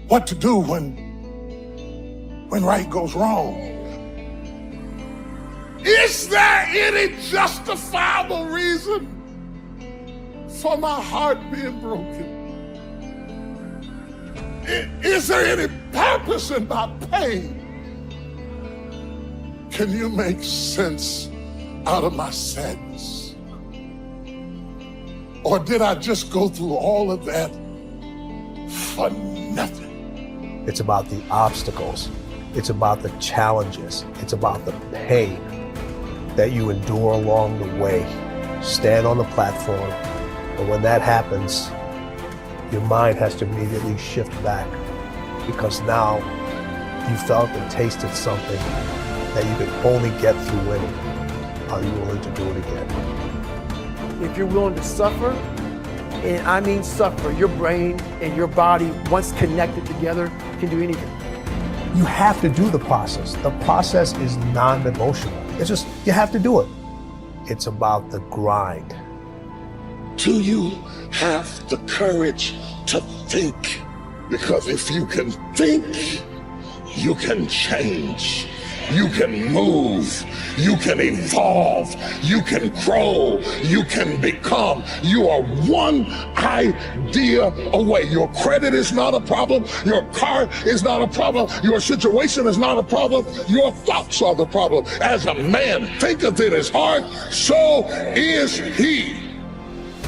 what to do when right goes wrong. Is there any justifiable reason for my heart being broken? Is there any purpose in my pain? Can you make sense out of my sadness? Or did I just go through all of that for nothing? It's about the obstacles. It's about the challenges. It's about the pain that you endure along the way. Stand on the platform, and when that happens, your mind has to immediately shift back, because now you felt and tasted something that you can only get through winning. Are you willing to do it again? If you're willing to suffer, and I mean suffer, your brain and your body, once connected together, can do anything. You have to do the process. The process is non-negotiable. It's just, you have to do it. It's about the grind. Do you have the courage to think? Because if you can think, you can change. You can move, you can evolve, you can grow, you can become. You are one idea away. Your credit is not a problem. Your car is not a problem. Your situation is not a problem. Your thoughts are the problem. As a man thinketh in his heart, so is he.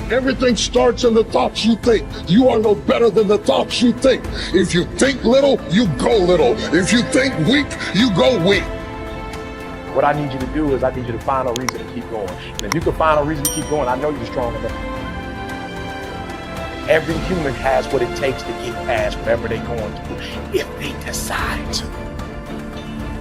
Everything starts in the thoughts you think. You are no better than the thoughts you think. If you think little, you go little. If you think weak, you go weak. What I need you to do is I need you to find a reason to keep going. And if you can find a reason to keep going, I know you're strong enough. Every human has what it takes to get past whatever they're going through if they decide to.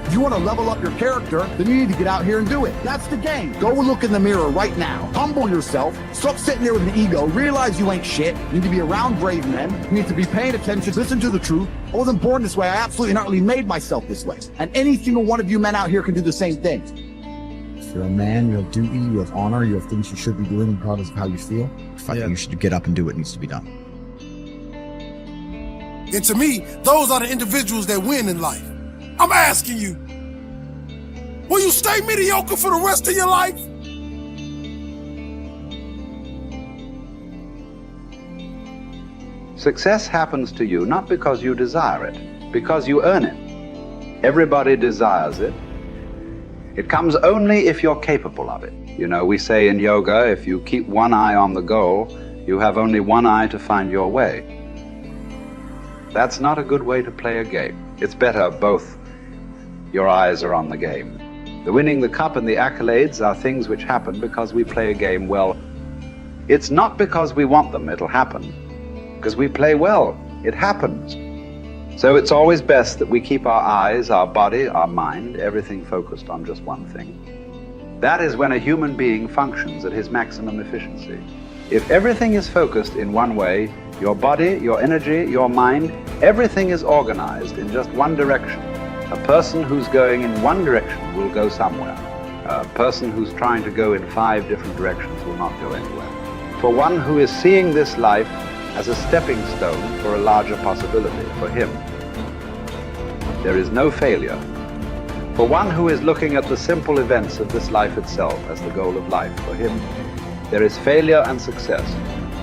If you want to level up your character, then you need to get out here and do it. That's the game. Go look in the mirror right now. Humble yourself. Stop sitting there with an ego. Realize you ain't shit. You need to be around brave men. You need to be paying attention. Listen to the truth. I wasn't born this way. I absolutely not really made myself this way. And any single one of you men out here can do the same thing. If you're a man, you have duty, you have honor, you have things you should be doing regardless of how you feel. You should get up and do what needs to be done. And to me, those are the individuals that win in life. I'm asking you, will you stay mediocre for the rest of your life? Success happens to you not because you desire it, because you earn it. Everybody desires it. It comes only if you're capable of it. You know, we say in yoga, if you keep one eye on the goal, you have only one eye to find your way. That's not a good way to play a game. It's better both your eyes are on the game. The winning the cup and the accolades are things which happen because we play a game well. It's not because we want them, it'll happen. Because we play well, it happens. So it's always best that we keep our eyes, our body, our mind, everything focused on just one thing. That is when a human being functions at his maximum efficiency. If everything is focused in one way, your body, your energy, your mind, everything is organized in just one direction. A person who's going in one direction will go somewhere. A person who's trying to go in 5 different directions will not go anywhere. For one who is seeing this life as a stepping stone for a larger possibility, for him, there is no failure. For one who is looking at the simple events of this life itself as the goal of life, for him, there is failure and success.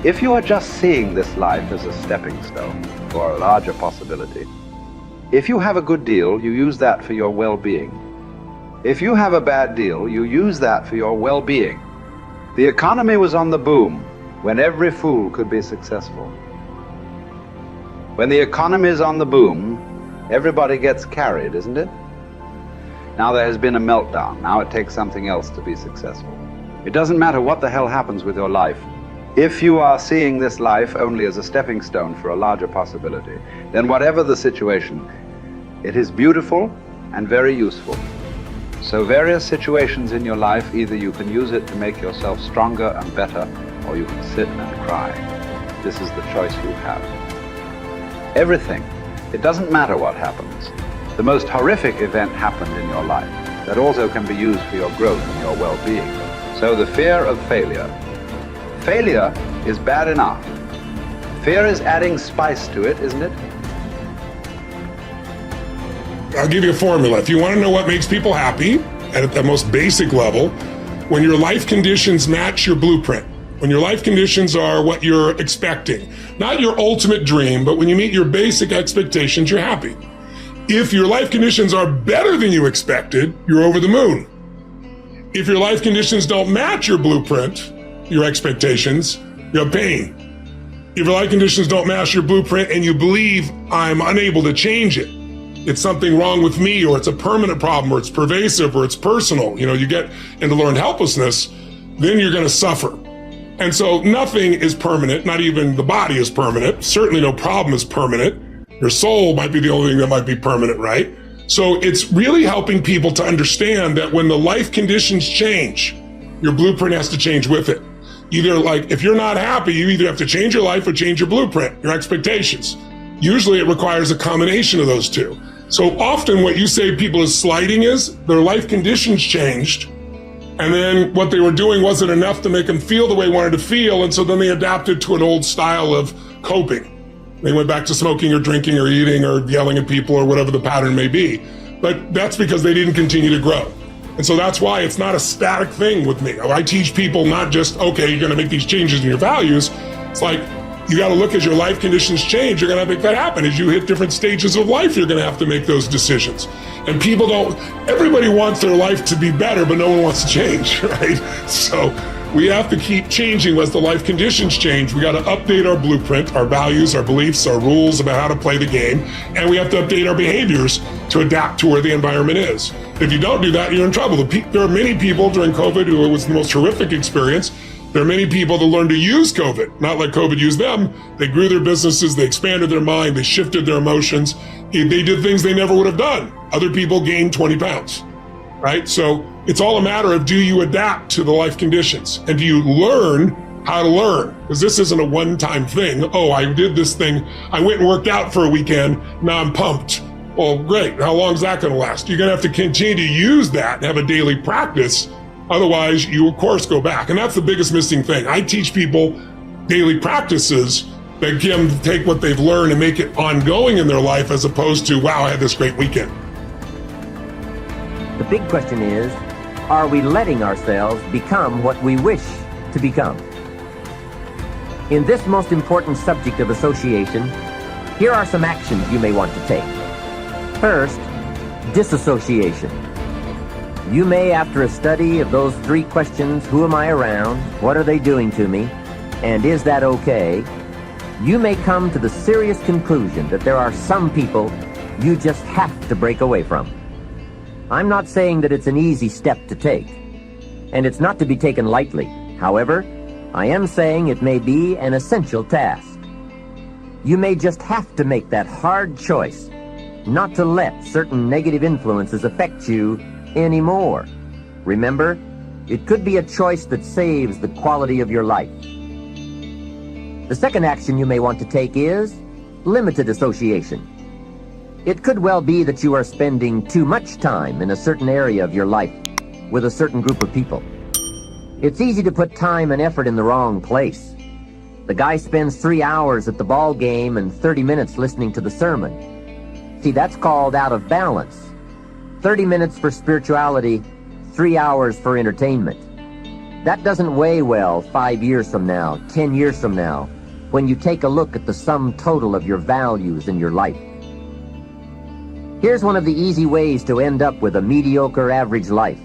If you are just seeing this life as a stepping stone for a larger possibility, if you have a good deal, you use that for your well-being. If you have a bad deal, you use that for your well-being. The economy was on the boom when every fool could be successful. When the economy is on the boom, everybody gets carried, isn't it? Now there has been a meltdown. Now it takes something else to be successful. It doesn't matter what the hell happens with your life. If you are seeing this life only as a stepping stone for a larger possibility, then whatever the situation, it is beautiful and very useful. So various situations in your life, either you can use it to make yourself stronger and better, or you can sit and cry. This is the choice you have. Everything. It doesn't matter what happens. The most horrific event happened in your life that also can be used for your growth and your well-being. So the fear of failure. Failure is bad enough. Fear is adding spice to it, isn't it? I'll give you a formula. If you want to know what makes people happy at the most basic level, when your life conditions match your blueprint, when your life conditions are what you're expecting, not your ultimate dream, but when you meet your basic expectations, you're happy. If your life conditions are better than you expected, you're over the moon. If your life conditions don't match your blueprint, your expectations, you have pain. If your life conditions don't match your blueprint and you believe I'm unable to change it, it's something wrong with me, or it's a permanent problem, or it's pervasive, or it's personal, you get into learned helplessness, then you're going to suffer. And so nothing is permanent, not even the body is permanent. Certainly no problem is permanent. Your soul might be the only thing that might be permanent, right? So it's really helping people to understand that when the life conditions change, your blueprint has to change with it. Either if you're not happy, you either have to change your life or change your blueprint, your expectations. Usually it requires a combination of those two. So often what you say people is slighting is their life conditions changed, and then what they were doing wasn't enough to make them feel the way they wanted to feel, and so then they adapted to an old style of coping. They went back to smoking or drinking or eating or yelling at people or whatever the pattern may be. But that's because they didn't continue to grow. And so that's why it's not a static thing with me. I teach people not just, okay, you're going to make these changes in your values. It's like, you got to look as your life conditions change. You're going to make that happen. As you hit different stages of life, you're going to have to make those decisions. And people everybody wants their life to be better, but no one wants to change, right? So we have to keep changing as the life conditions change. We got to update our blueprint, our values, our beliefs, our rules about how to play the game. And we have to update our behaviors to adapt to where the environment is. If you don't do that, you're in trouble. There are many people during COVID who it was the most horrific experience. There are many people that learned to use COVID, not like COVID used them. They grew their businesses, they expanded their mind, they shifted their emotions. They did things they never would have done. Other people gained 20 pounds, right? So it's all a matter of, do you adapt to the life conditions? And do you learn how to learn? Because this isn't a one-time thing. Oh, I did this thing. I went and worked out for a weekend. Now I'm pumped. Well, great. How long is that going to last? You're going to have to continue to use that and have a daily practice. Otherwise, you, of course, go back. And that's the biggest missing thing. I teach people daily practices that can take what they've learned and make it ongoing in their life, as opposed to, wow, I had this great weekend. The big question is, are we letting ourselves become what we wish to become? In this most important subject of association, here are some actions you may want to take. First, disassociation. You may, after a study of those 3 questions, who am I around, what are they doing to me, and is that okay, you may come to the serious conclusion that there are some people you just have to break away from. I'm not saying that it's an easy step to take, and it's not to be taken lightly. However, I am saying it may be an essential task. You may just have to make that hard choice not to let certain negative influences affect you anymore. Remember, it could be a choice that saves the quality of your life. The second action you may want to take is limited association. It could well be that you are spending too much time in a certain area of your life with a certain group of people. It's easy to put time and effort in the wrong place. The guy spends 3 hours at the ball game and 30 minutes listening to the sermon. See, that's called out of balance. 30 minutes for spirituality, 3 hours for entertainment. That doesn't weigh well 5 years from now, 10 years from now, when you take a look at the sum total of your values in your life. Here's one of the easy ways to end up with a mediocre average life: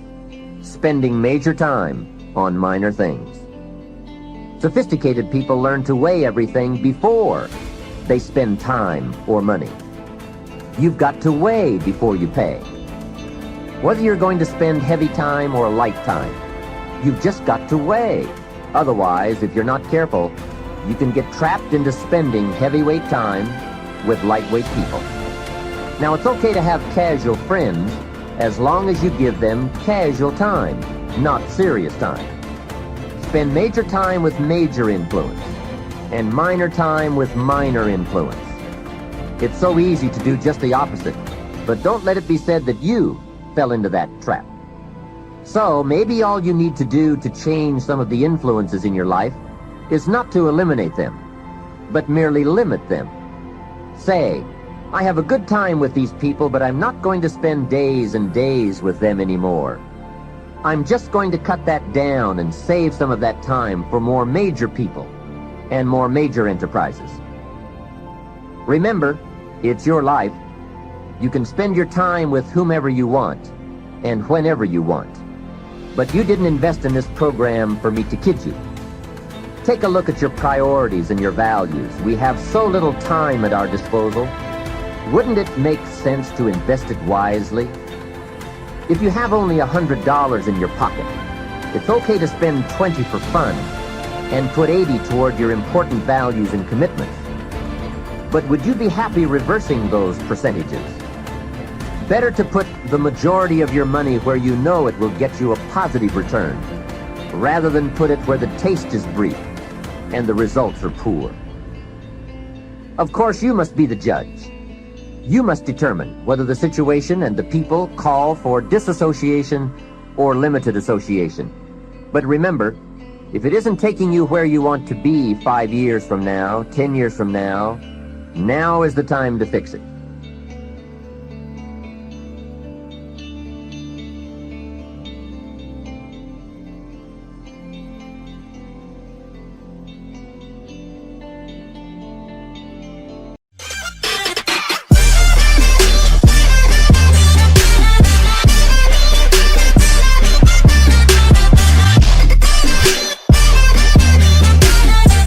spending major time on minor things. Sophisticated people learn to weigh everything before they spend time or money. You've got to weigh before you pay. Whether you're going to spend heavy time or light time, you've just got to weigh. Otherwise, if you're not careful, you can get trapped into spending heavyweight time with lightweight people. Now, it's okay to have casual friends as long as you give them casual time, not serious time. Spend major time with major influence and minor time with minor influence. It's so easy to do just the opposite, but don't let it be said that you fell into that trap. So maybe all you need to do to change some of the influences in your life is not to eliminate them, but merely limit them. Say, I have a good time with these people, but I'm not going to spend days and days with them anymore. I'm just going to cut that down and save some of that time for more major people and more major enterprises. Remember, it's your life. You can spend your time with whomever you want and whenever you want. But you didn't invest in this program for me to kid you. Take a look at your priorities and your values. We have so little time at our disposal. Wouldn't it make sense to invest it wisely? If you have only $100 in your pocket, it's okay to spend $20 for fun and put $80 toward your important values and commitments. But would you be happy reversing those percentages? Better to put the majority of your money where you know it will get you a positive return, rather than put it where the taste is brief and the results are poor. Of course, you must be the judge. You must determine whether the situation and the people call for disassociation or limited association. But remember, if it isn't taking you where you want to be 5 years from now, 10 years from now, now is the time to fix it.